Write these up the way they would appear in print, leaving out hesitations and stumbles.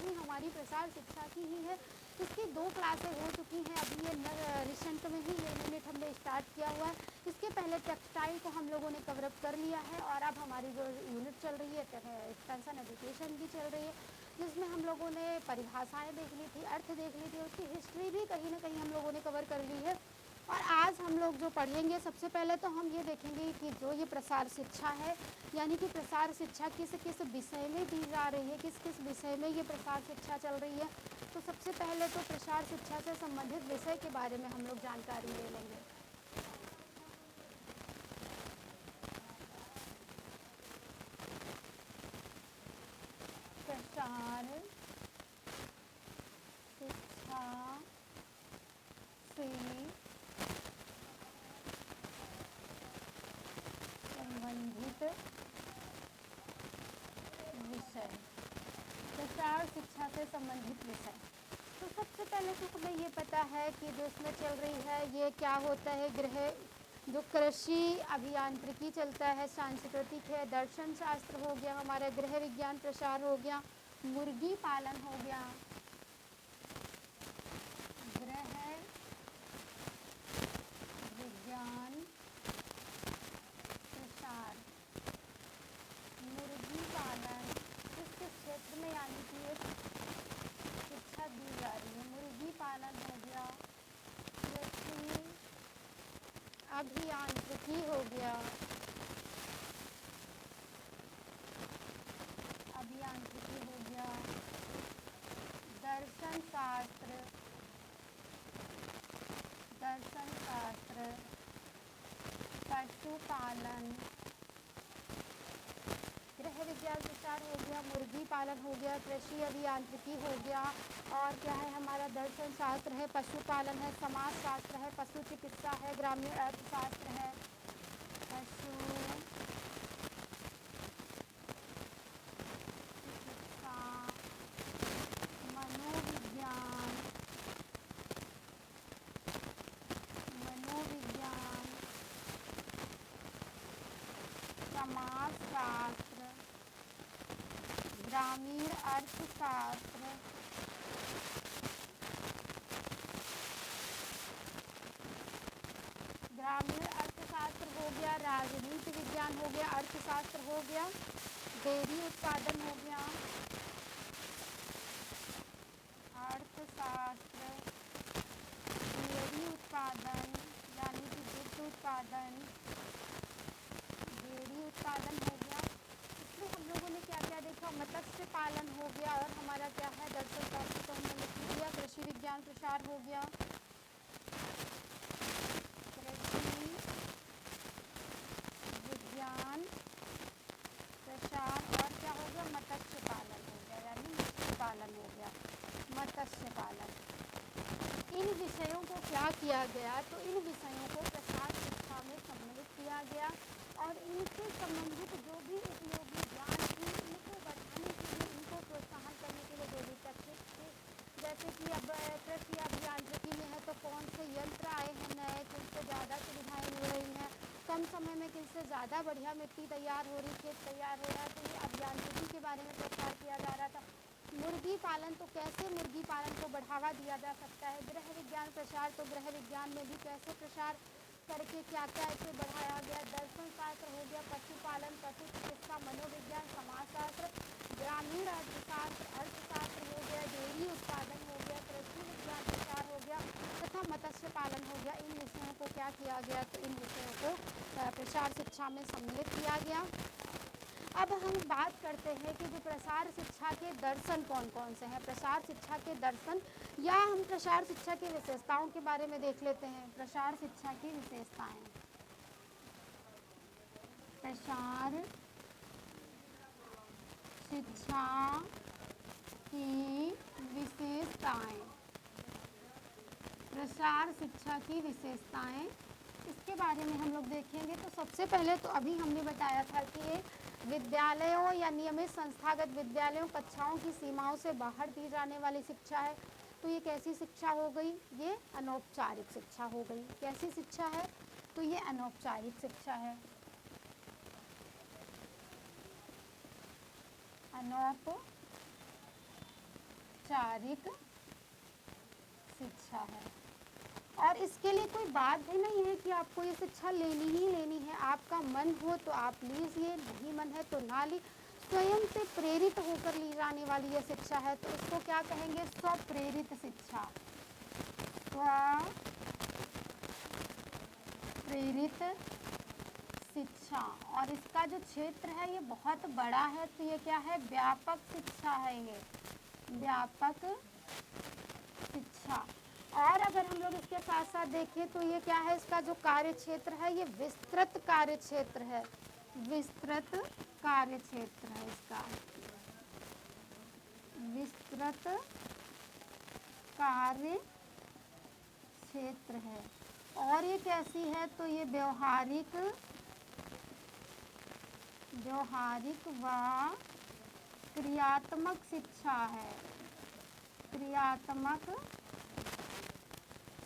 8वीं हमारी प्रसार शिक्षा की ही है। इसकी 2 क्लासें हो चुकी हैं, अभी ये रिसेंट में ही ये यूनिट हमने स्टार्ट किया हुआ है। इसके पहले टेक्सटाइल को हम लोगों ने कवर अप कर लिया है और अब हमारी जो यूनिट चल रही है एक्सटेंशन एजुकेशन की चल रही है, जिसमें हम लोगों ने परिभाषाएं देख ली थी, अर्थ देख ली थी, उसकी हिस्ट्री भी कहीं ना कहीं हम लोगों ने कवर कर ली है। और आज हम लोग जो पढ़ेंगे, सबसे पहले तो हम ये देखेंगे कि जो ये प्रसार शिक्षा है, यानी कि प्रसार शिक्षा किस किस विषय में दी जा रही है, किस किस विषय में ये प्रसार शिक्षा चल रही है। तो सबसे पहले तो प्रसार शिक्षा से संबंधित विषय के बारे में हम लोग जानकारी ले लेंगे। प्रसार शिक्षा से संबंधित विषय, प्रसार शिक्षा से संबंधित विषय। तो सबसे पहले तो हमें ये पता है कि जो इसमें चल रही है ये क्या होता है, जो कृषि अभियांत्रिकी चलता है, सांस्कृतिक है, दर्शन शास्त्र हो गया, हमारा गृह विज्ञान प्रसार हो गया, मुर्गी पालन हो गया, गृह विज्ञान प्रसार, मुर्गी पालन, किस किस क्षेत्र में यानी कि एक शिक्षा दी जा रही है। मुर्गी पालन हो गया, कृषि अभियांत्रिकी हो गया, अभियांत्रिकी हो गया, दर्शन शास्त्र, पशुपालन, गृह विज्ञान प्रसार हो गया, मुर्गी पालन हो गया, कृषि अभियांत्रिकी हो गया, और क्या है हमारा दर्शन शास्त्र है, पशुपालन है, समाज शास्त्र है, पशु चिकित्सा है, ग्रामीण अर्थशास्त्र है, पशु चिकित्सा, मनोविज्ञान, समाजशास्त्र, ग्रामीण अर्थशास्त्र, ग्रामीण अर्थशास्त्र हो गया, राजनीति विज्ञान हो गया, अर्थशास्त्र हो गया, डेयरी उत्पादन हो गया, अर्थशास्त्र, डेयरी उत्पादन यानी कि दुग्ध उत्पादन, डेयरी उत्पादन हो गया। इसमें हम लोगों ने क्या क्या देखा, मत्स्य पालन हो गया, और हमारा क्या है दर्शन शास्त्र तो हमने लिख दिया, कृषि विज्ञान प्रसार हो गया, कृषि विज्ञान प्रसार, और क्या हो गया मत्स्य पालन हो गया, यानी मत्स्य पालन हो गया, मत्स्य पालन। इन विषयों को क्या किया गया, तो इन विषयों को प्रसार शिक्षा में सम्मिलित किया गया, और इनसे संबंधित जो भी उपयोगी ज्ञान थी इनको बढ़ाने के लिए, इनको प्रोत्साहन करने के लिए जो भी तकनीक थे, जैसे कि अब कृषि अभियांत्रिकी में है तो कौन से यंत्र आए हैं नए, किनसे ज़्यादा सुविधाएं मिल रही हैं, कम समय में किनसे ज़्यादा बढ़िया मिट्टी तैयार हो रही, खेत तैयार हो रहा है, तो ये अभियांत्रिकी के बारे में प्रचार किया जा रहा था। मुर्गी पालन, तो कैसे मुर्गी पालन को बढ़ावा दिया जा सकता है, गृह विज्ञान प्रसार, तो गृह विज्ञान में भी कैसे प्रसार करके क्या क्या इसे बढ़ाया गया, दर्शन शास्त्र हो गया, पशुपालन, पशु चिकित्सा, मनोविज्ञान, समाजशास्त्र, ग्रामीण अर्थशास्त्र हो गया, डेयरी उत्पादन हो गया, कृषि विज्ञान प्रसार हो गया तथा मत्स्य पालन हो गया। इन विषयों को क्या किया गया, तो इन विषयों को प्रसार शिक्षा में सम्मिलित किया गया। अब हम बात करते हैं कि जो प्रसार शिक्षा के दर्शन कौन कौन से हैं। प्रसार शिक्षा के दर्शन, या हम प्रसार शिक्षा की विशेषताओं के बारे में देख लेते हैं। प्रसार शिक्षा की विशेषताएं, प्रसार शिक्षा की विशेषताएं, प्रसार शिक्षा की विशेषताएं, इसके बारे में हम लोग देखेंगे। तो सबसे पहले तो अभी हमने बताया था कि ये विद्यालयों या नियमित संस्थागत विद्यालयों कक्षाओं की सीमाओं से बाहर दी जाने वाली शिक्षा है। तो ये कैसी शिक्षा हो गई, ये अनौपचारिक शिक्षा हो गई। कैसी शिक्षा है, तो ये अनौपचारिक शिक्षा है, अनौपचारिक शिक्षा है। और इसके लिए कोई बात भी नहीं है कि आपको ये शिक्षा लेनी ही लेनी है। आपका मन हो तो आप लीजिए, नहीं मन है तो ना ली। स्वयं से प्रेरित होकर ली जाने वाली यह शिक्षा है, तो इसको क्या कहेंगे? स्वप्रेरित शिक्षा। स्वप्रेरित शिक्षा। और इसका जो क्षेत्र है ये बहुत बड़ा है, तो ये क्या है? व्यापक शिक्षा है। ये व्यापक शिक्षा। और अगर हम लोग इसके साथ साथ देखें तो ये क्या है? इसका जो कार्य क्षेत्र है ये विस्तृत कार्य क्षेत्र है। विस्तृत कार्य क्षेत्र है इसका, विस्तृत कार्य क्षेत्र है। और ये कैसी है? तो ये व्यवहारिक व क्रियात्मक शिक्षा है। क्रियात्मक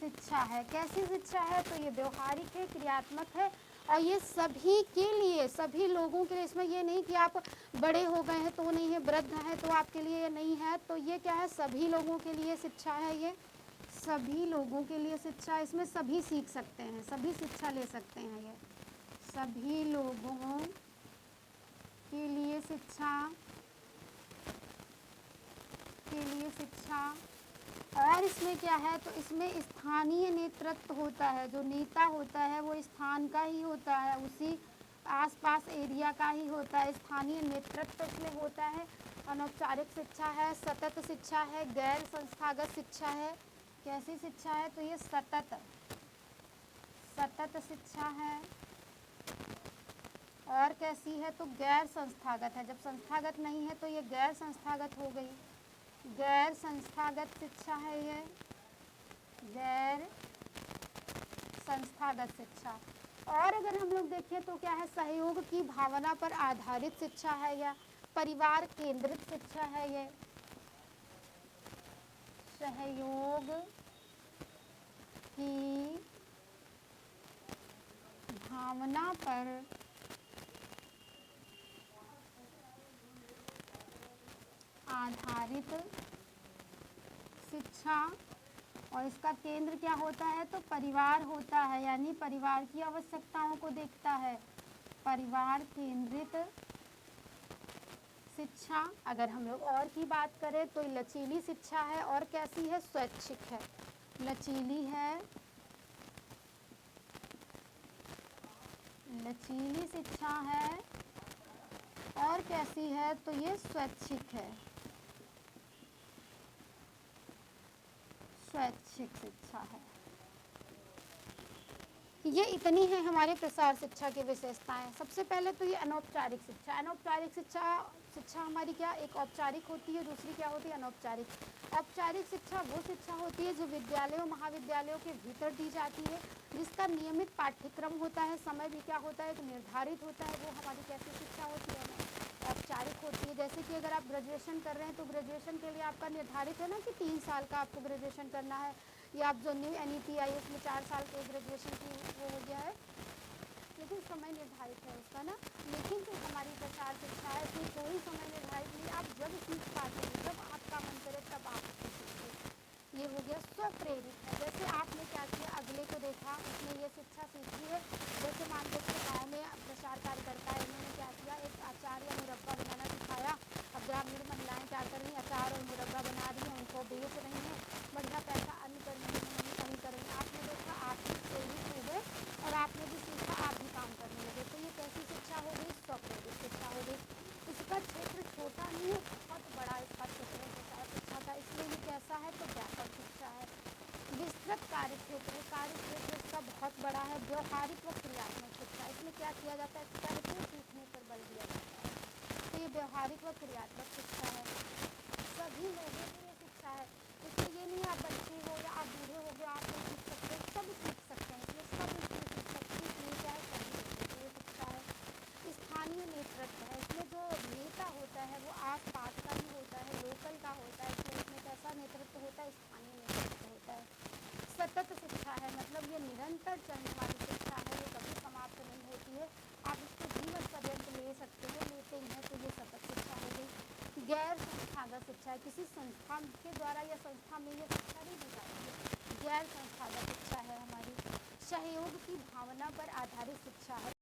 शिक्षा है। कैसी शिक्षा है? तो ये व्यवहारिक है, क्रियात्मक है, और ये सभी के लिए, सभी लोगों के लिए। इसमें ये नहीं कि आप बड़े हो गए हैं तो नहीं है, वृद्ध है तो आपके लिए ये नहीं है। तो ये क्या है? सभी लोगों के लिए शिक्षा है। ये सभी लोगों के लिए शिक्षा। इसमें सभी सीख सकते हैं, सभी शिक्षा ले सकते हैं। ये सभी लोगों के लिए शिक्षा, के लिए शिक्षा। और इसमें क्या है? तो इसमें स्थानीय नेतृत्व होता है। जो नेता होता है वो स्थान का ही होता है, उसी आसपास एरिया का ही होता है। स्थानीय नेतृत्व इसमें होता है। अनौपचारिक शिक्षा है, सतत शिक्षा है, गैर संस्थागत शिक्षा है। कैसी शिक्षा है? तो ये सतत शिक्षा है। और कैसी है? तो गैर संस्थागत है। जब संस्थागत नहीं है तो ये गैर संस्थागत हो गई। गैर संस्थागत शिक्षा है ये, गैर संस्थागत शिक्षा। और अगर हम लोग देखें तो क्या है? सहयोग की भावना पर आधारित शिक्षा है, या परिवार केंद्रित शिक्षा है। ये सहयोग की भावना पर आधारित शिक्षा। और इसका केंद्र क्या होता है? तो परिवार होता है, यानी परिवार की आवश्यकताओं को देखता है। परिवार केंद्रित शिक्षा। अगर हम लोग और की बात करें तो लचीली शिक्षा है। और कैसी है? स्वैच्छिक है। लचीली है, लचीली शिक्षा है। और कैसी है? तो ये स्वैच्छिक है, स्वैच्छिक शिक्षा है। ये इतनी है हमारे प्रसार शिक्षा की विशेषताएं। सबसे पहले तो ये अनौपचारिक शिक्षा। अनौपचारिक शिक्षा हमारी क्या? एक औपचारिक होती है, दूसरी क्या होती है? अनौपचारिक। औपचारिक शिक्षा वो शिक्षा होती है जो विद्यालयों महाविद्यालयों के भीतर दी जाती है, जिसका नियमित पाठ्यक्रम होता है, समय भी क्या होता है? तो निर्धारित होता है। वो हमारी कैसी शिक्षा होती है? औपचारिक होती है। जैसे कि अगर आप ग्रेजुएशन कर रहे हैं तो ग्रेजुएशन के लिए आपका निर्धारित है ना कि 3 साल का आपको ग्रेजुएशन करना है, या आप जो न्यू NEP आई उसमें 4 साल के ग्रेजुएशन की वो हो गया है, लेकिन समय निर्धारित है उसका ना। लेकिन जो हमारी प्रसार शिक्षा है उसमें कोई समय निर्धारित नहीं। आप जब सीख पाते हैं, जब आपका मन करे तब आप सीखते। ये हो गया स्वप्रेरित है। जैसे आपने क्या किया? अगले को देखा, उसने ये शिक्षा सीखी है। जैसे मान लो कि गाँव में प्रचार कार्यकर्ता है, उन्होंने क्या किया? एक अचार या मुरब्बा बनाना सिखाया। अब ग्रामीण महिलाएं क्या कर रही हैं? अचार और मुरब्बा बना रही हैं, उनको बेच रही हैं, बढ़िया पैसा अर्न कर रही हैं। आपने देखा, आप भी प्रेरित हो गए और आपने भी सीखा, आप भी काम करने लगे। तो ये कैसी शिक्षा हो गई? स्वप्रेरित शिक्षा हो गई। इसका क्षेत्र छोटा नहीं है, बहुत बड़ा इसका क्षेत्र है प्रसार शिक्षा का, इसलिए ये कैसा है? तो व्यापक शिक्षा है। विस्तृत कार्य क्षेत्र, कार्य क्षेत्र इसका बहुत बड़ा है। व्यवहारिक व क्रियात्मक शिक्षा, इसमें क्या किया जाता है? करके सीखने पर बल दिया जाता है। तो ये व्यवहारिक व क्रियात्मक शिक्षा है। सभी लोगों के लिए शिक्षा है। इसमें ये नहीं आप बच्चे हो या आप बूढ़े हो गए आप नहीं सीख सकते, सब सीख सकते हैं। इसमें सब सीख सकते हैं। इसलिए क्या है? सभी लोगों के लिए शिक्षा है। स्थानीय नेतृत्व है। इसमें जो नेता होता है वो आस पास का ही होता है, लोकल का होता है। इसलिए इसमें कैसा नेतृत्व होता है? स्थानीय नेतृत्व होता है। सतत शिक्षा है, मतलब ये निरंतर चलने वाली शिक्षा है, ये कभी समाप्त नहीं होती है। आप इसको जीवन पर्यंत ले सकते हो, लेते ही हैं, तो ये सतत शिक्षा हो गई। गैर संस्थागत शिक्षा है, किसी संस्था के द्वारा या संस्था में ये शिक्षा नहीं दी जाती है, गैर संस्थागत शिक्षा है हमारी। सहयोग की भावना पर आधारित शिक्षा है,